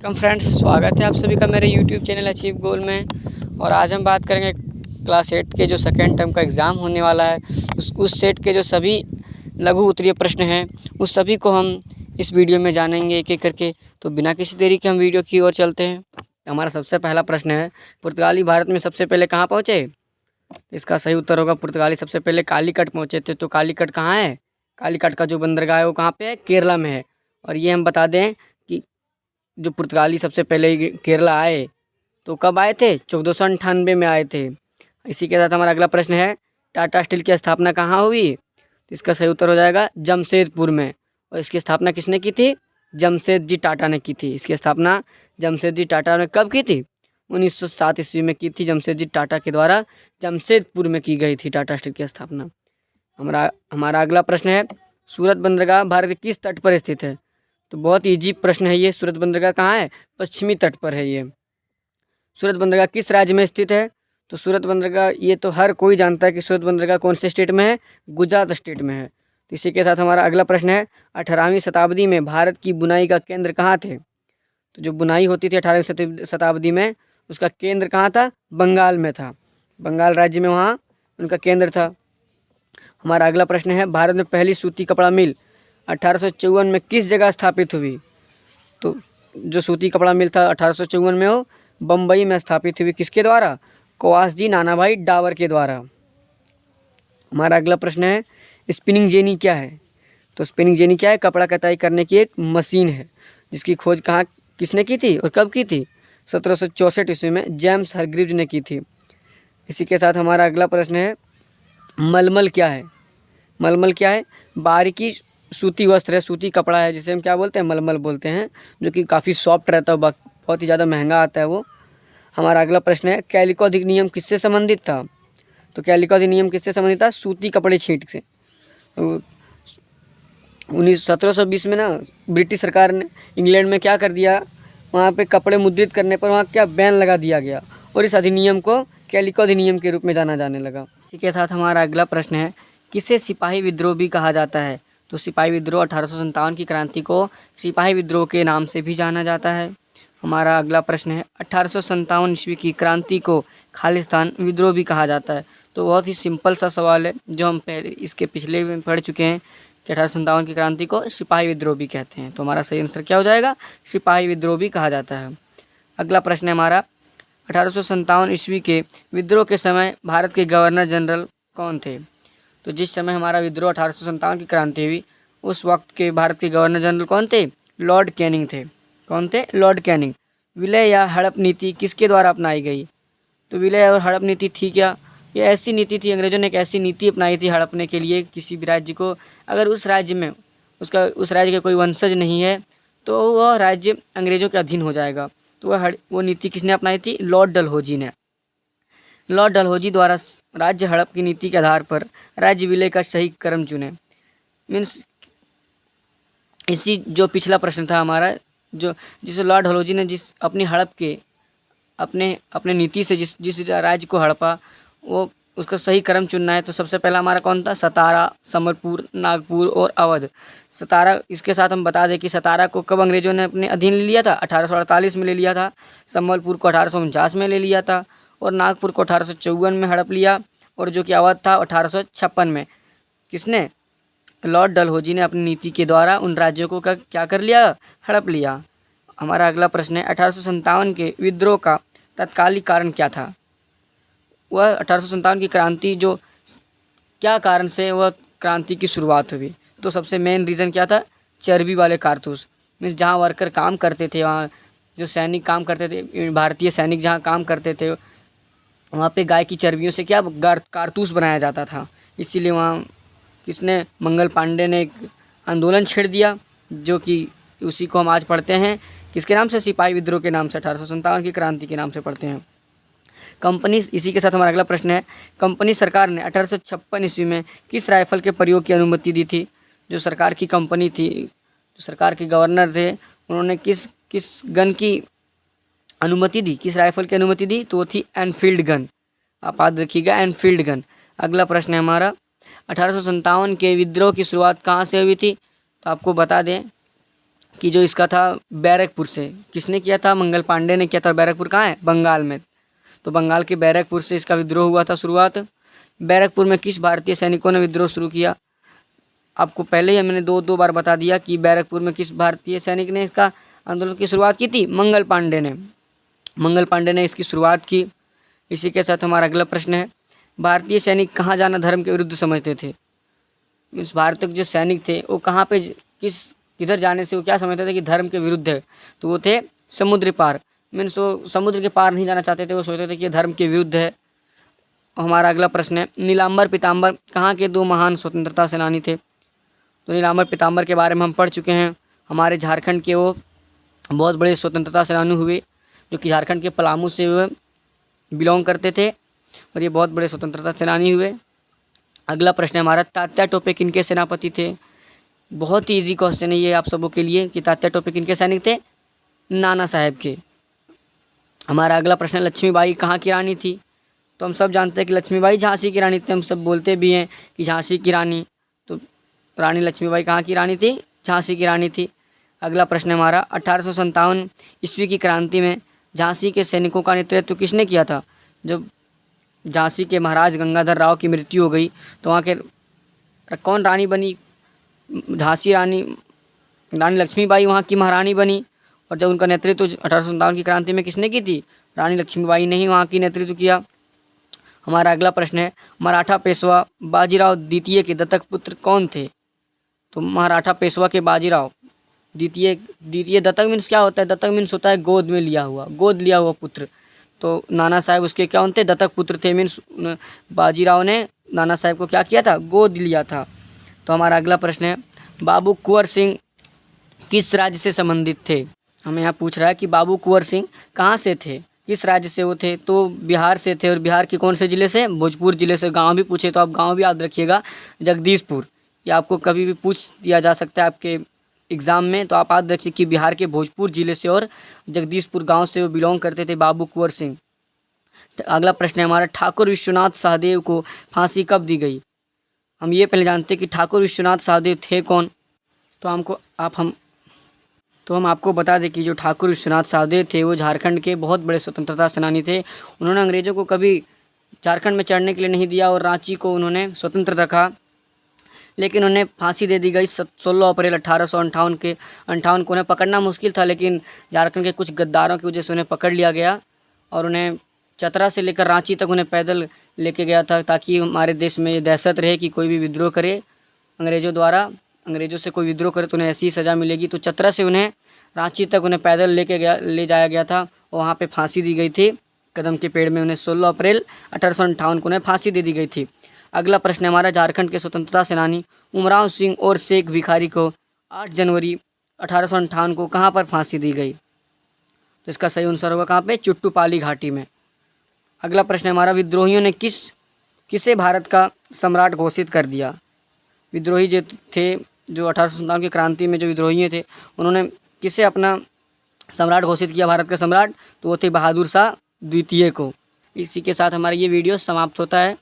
Welcome friends, स्वागत है आप सभी का मेरे यूट्यूब चैनल अचीव गोल में। और आज हम बात करेंगे क्लास 8 के जो सेकेंड टर्म का एग्ज़ाम होने वाला है उस सेट के जो सभी लघु उत्तरीय प्रश्न हैं उस सभी को हम इस वीडियो में जानेंगे एक एक करके। तो बिना किसी देरी के हम वीडियो की ओर चलते हैं। हमारा सबसे पहला प्रश्न है, पुर्तगाली भारत में सबसे पहले कहाँ पहुँचे? इसका सही उत्तर होगा पुर्तगाली सबसे पहले कालीकट पहुँचे थे। तो कालीकट कहाँ है? कालीकट का जो बंदरगाह है वो कहाँ पे है? केरला में है। और ये हम बता दें कि जो पुर्तगाली सबसे पहले केरला आए तो कब आए थे? 1498 में आए थे। इसी के साथ हमारा अगला प्रश्न है, टाटा स्टील की स्थापना कहाँ हुई? इसका सही उत्तर हो जाएगा जमशेदपुर में। और इसकी स्थापना किसने की थी? जमशेदजी टाटा ने की थी। इसकी स्थापना जमशेदजी टाटा ने कब की थी? 1907 ईस्वी में की थी। जमशेदजी टाटा के द्वारा जमशेदपुर में की गई थी टाटा स्टील की स्थापना। हमारा अगला प्रश्न है, सूरत बंदरगाह भारत के किस तट पर स्थित है? तो बहुत इजी प्रश्न है ये। सूरत बंदरगाह कहाँ है? पश्चिमी तट पर है ये। सूरत बंदरगाह किस राज्य में स्थित है? तो सूरत बंदरगाह ये तो हर कोई जानता है कि सूरत बंदरगाह कौन से स्टेट में है? गुजरात स्टेट में है। तो इसी के साथ हमारा अगला प्रश्न है, 18वीं शताब्दी में भारत की बुनाई का केंद्र कहाँ थे? तो जो बुनाई होती थी 18वीं शताब्दी में उसका केंद्र कहाँ था? बंगाल में था। बंगाल राज्य में वहाँ उनका केंद्र था। हमारा अगला प्रश्न है, भारत में पहली सूती कपड़ा मिल 1854 में किस जगह स्थापित हुई? तो जो सूती कपड़ा मिल था 1854 में वो बम्बई में स्थापित हुई। किसके द्वारा? कवासजी नानाभाई डावर के द्वारा। हमारा अगला प्रश्न है, स्पिनिंग जेनी क्या है? तो स्पिनिंग जेनी क्या है? कपड़ा कताई करने की एक मशीन है जिसकी खोज कहाँ किसने की थी और कब की थी? 1764 ईस्वी में जेम्स हरग्रीव्ज ने की थी। इसी के साथ हमारा अगला प्रश्न है, मलमल क्या है? मलमल क्या है? बारीकी सूती वस्त्र है, सूती कपड़ा है जिसे हम क्या बोलते हैं? मलमल बोलते हैं, जो कि काफ़ी सॉफ्ट रहता है, बहुत ही ज़्यादा महंगा आता है वो। हमारा अगला प्रश्न है, कैलिको अधिनियम किससे संबंधित था? तो कैलिको अधिनियम किससे संबंधित था? सूती कपड़े छींट से। 1720 में ना ब्रिटिश सरकार ने इंग्लैंड में क्या कर दिया, वहाँ पे कपड़े मुद्रित करने पर वहाँ क्या बैन लगा दिया गया और इस अधिनियम को कैलिको अधिनियम के रूप में जाना जाने लगा। इसी के साथ हमारा अगला प्रश्न है, किसे सिपाही विद्रोह भी कहा जाता है? तो सिपाही विद्रोह 1857 की क्रांति को सिपाही विद्रोह के नाम से भी जाना जाता है। हमारा अगला प्रश्न है, 1857 ईस्वी की क्रांति को खालिस्तान विद्रोह भी कहा जाता है। तो बहुत ही सिंपल सा सवाल है जो हम पहले इसके पिछले में पढ़ चुके हैं कि 1857 की क्रांति को सिपाही विद्रोह भी कहते हैं। तो हमारा सही आंसर क्या हो जाएगा? सिपाही विद्रोह भी कहा जाता है। अगला प्रश्न है हमारा, 1857 ईस्वी के विद्रोह के समय भारत के गवर्नर जनरल कौन थे? तो जिस समय हमारा विद्रोह 1857 की क्रांति हुई उस वक्त के भारत के गवर्नर जनरल कौन थे? लॉर्ड कैनिंग थे। कौन थे? Lord Canning. विलय या हड़प नीति किसके द्वारा अपनाई गई? तो विलय और हड़प नीति थी क्या? ये ऐसी नीति थी, अंग्रेजों ने एक ऐसी नीति अपनाई थी हड़पने के लिए किसी भी राज्य को। अगर उस राज्य में उस राज्य का कोई वंशज नहीं है तो वह राज्य अंग्रेजों के अधीन हो जाएगा। तो वो नीति किसने अपनाई थी? लॉर्ड डलहौजी ने। लॉर्ड डलहौजी द्वारा राज्य हड़प की नीति के आधार पर राज्य विलय का सही क्रम चुने। मीन्स इसी जो पिछला प्रश्न था हमारा, जो जिसे लॉर्ड डलहौजी ने जिस अपनी हड़प के अपने नीति से जिस राज्य को हड़पा वो उसका सही क्रम चुनना है। तो सबसे पहला हमारा कौन था? सतारा, संबलपुर, नागपुर और अवध। सतारा, इसके साथ हम बता दें कि सतारा को कब अंग्रेजों ने अपने अधीन ले लिया था? 1848 में ले लिया था। संबलपुर को 1849 में ले लिया था और नागपुर को 1854 में हड़प लिया और जो कि अवध था 1856 में। किसने? लॉर्ड डलहौजी ने अपनी नीति के द्वारा उन राज्यों को क्या कर लिया? हड़प लिया। हमारा अगला प्रश्न है, 1857 के विद्रोह का तत्कालिक कारण क्या था? वह 1857 की क्रांति जो क्या कारण से वह क्रांति की शुरुआत हुई? तो सबसे मेन रीज़न क्या था? चर्बी वाले कारतूस। मीन्स जहाँ वर्कर काम करते थे, वहाँ जो सैनिक काम करते थे, भारतीय सैनिक जहाँ काम करते थे वहाँ पे गाय की चर्बियों से क्या कारतूस बनाया जाता था। इसीलिए वहाँ किसने? मंगल पांडे ने एक आंदोलन छेड़ दिया जो कि उसी को हम आज पढ़ते हैं किसके नाम से? सिपाही विद्रोह के नाम से, 1857 की क्रांति के नाम से पढ़ते हैं। कंपनी, इसी के साथ हमारा अगला प्रश्न है, कंपनी सरकार ने 1856 ईस्वी में किस राइफल के प्रयोग की अनुमति दी थी? जो सरकार की कंपनी थी, जो सरकार के गवर्नर थे, उन्होंने किस गन की अनुमति दी? किस राइफल की अनुमति दी? तो वो थी एनफील्ड गन। आप याद रखिएगा, एनफील्ड गन। अगला प्रश्न है हमारा, 1857 के विद्रोह की शुरुआत कहाँ से हुई थी? तो आपको बता दें कि जो इसका था बैरकपुर से, किसने किया था? मंगल पांडे ने किया था। बैरकपुर कहाँ है? बंगाल में। तो बंगाल के बैरकपुर से इसका विद्रोह हुआ था शुरुआत। बैरकपुर में किस भारतीय सैनिकों ने विद्रोह शुरू किया? आपको पहले ही मैंने दो बार बता दिया कि बैरकपुर में किस भारतीय सैनिक ने इसका आंदोलन की शुरुआत की थी? मंगल पांडे ने। मंगल पांडे ने इसकी शुरुआत की। इसी के साथ हमारा अगला प्रश्न है, भारतीय सैनिक कहाँ जाना धर्म के विरुद्ध समझते थे? मीन्स भारत के जो सैनिक थे वो कहाँ पे किधर जाने से वो क्या समझते थे कि धर्म के विरुद्ध है? तो वो थे समुद्र पार। मीन्स वो समुद्र के पार नहीं जाना चाहते थे, वो सोचते थे कि ये धर्म के विरुद्ध है। हमारा अगला प्रश्न है, नीलांबर पीताम्बर कहाँ के दो महान स्वतंत्रता सेनानी थे? तो नीलांबर पीताम्बर के बारे में हम पढ़ चुके हैं। हमारे झारखंड के वो बहुत बड़े स्वतंत्रता सेनानी हुए, जो कि झारखंड के पलामू से वो बिलोंग करते थे और ये बहुत बड़े स्वतंत्रता सेनानी हुए। अगला प्रश्न है हमारा, तात्या टोपे किनके सेनापति थे? बहुत ही ईजी क्वेश्चन है ये आप सबों के लिए कि तात्या टोपे किनके सैनिक थे? नाना साहेब के। हमारा अगला प्रश्न है, लक्ष्मीबाई कहाँ की रानी थी? तो हम सब जानते हैं कि लक्ष्मीबाई झांसी की रानी थी, हम सब बोलते भी हैं कि झांसी की रानी। तो रानी लक्ष्मीबाई कहाँ की रानी थी? झांसी की रानी थी। अगला प्रश्न है हमारा, 1857 ईस्वी की क्रांति में झांसी के सैनिकों का नेतृत्व किसने किया था? जब झांसी के महाराज गंगाधर राव की मृत्यु हो गई तो वहाँ के कौन रानी बनी? झांसी रानी लक्ष्मीबाई वहाँ की महारानी बनी। और जब उनका नेतृत्व 1857 की क्रांति में किसने की थी? रानी लक्ष्मीबाई ने ही वहाँ की नेतृत्व किया। हमारा अगला प्रश्न है, मराठा पेशवा बाजीराव द्वितीय के दत्तक पुत्र कौन थे? तो मराठा पेशवा के बाजीराव द्वितीय दत्तक मीन्स क्या होता है? दत्तक मीन्स होता है गोद में लिया हुआ, गोद लिया हुआ पुत्र। तो नाना साहेब उसके क्या थे? दत्तक पुत्र थे। मीन्स बाजीराव ने नाना साहेब को क्या किया था? गोद लिया था। तो हमारा अगला प्रश्न है, बाबू कुंवर सिंह किस राज्य से संबंधित थे? हमें यहाँ पूछ रहा है कि बाबू कुंवर सिंह कहाँ से थे, किस राज्य से वो थे? तो बिहार से थे। और बिहार के कौन से ज़िले से? भोजपुर ज़िले से। गांव भी पूछे तो आप गांव भी याद रखिएगा, जगदीशपुर। या आपको कभी भी पूछ दिया जा सकता है आपके एग्ज़ाम में, तो आप याद रखिए कि बिहार के भोजपुर ज़िले से और जगदीशपुर गाँव से वो बिलोंग करते थे, बाबू कुंवर सिंह। अगला प्रश्न है हमारा, ठाकुर विश्वनाथ सहदेव को फांसी कब दी गई? हम ये पहले जानते हैं कि ठाकुर विश्वनाथ सहदेव थे कौन। तो हम आपको बता दें कि जो ठाकुर विश्वनाथ सहदेव थे वो झारखंड के बहुत बड़े स्वतंत्रता सेनानी थे। उन्होंने अंग्रेज़ों को कभी झारखंड में चढ़ने के लिए नहीं दिया और रांची को उन्होंने स्वतंत्र रखा, लेकिन उन्हें फांसी दे दी गई 16 अप्रैल 1858 को। उन्हें पकड़ना मुश्किल था, लेकिन झारखंड के कुछ गद्दारों की वजह से उन्हें पकड़ लिया गया और उन्हें चतरा से लेकर रांची तक उन्हें पैदल लेके गया था, ताकि हमारे देश में ये दहशत रहे कि कोई भी विद्रोह करे अंग्रेज़ों से कोई विद्रोह करे तो उन्हें ऐसी सज़ा मिलेगी। तो चतरा से उन्हें रांची तक उन्हें पैदल ले जाया गया था और वहाँ पे फांसी दी गई थी कदम के पेड़ में। उन्हें 16 अप्रैल 1858 को उन्हें फांसी दे दी गई थी। अगला प्रश्न हमारा, झारखंड के स्वतंत्रता सेनानी उमराव सिंह और शेख भिखारी को 8 जनवरी 1858 को कहाँ पर फांसी दी गई? तो इसका सही आंसर होगा कहाँ पे? चुट्टूपाली घाटी में। अगला प्रश्न हमारा, विद्रोहियों ने किसे भारत का सम्राट घोषित कर दिया? विद्रोही जो थे, जो 1857 की क्रांति में जो विद्रोही थे, उन्होंने किसे अपना सम्राट घोषित किया, भारत का सम्राट? तो वो थे बहादुर शाह द्वितीय को। इसी के साथ हमारा ये वीडियो समाप्त होता है।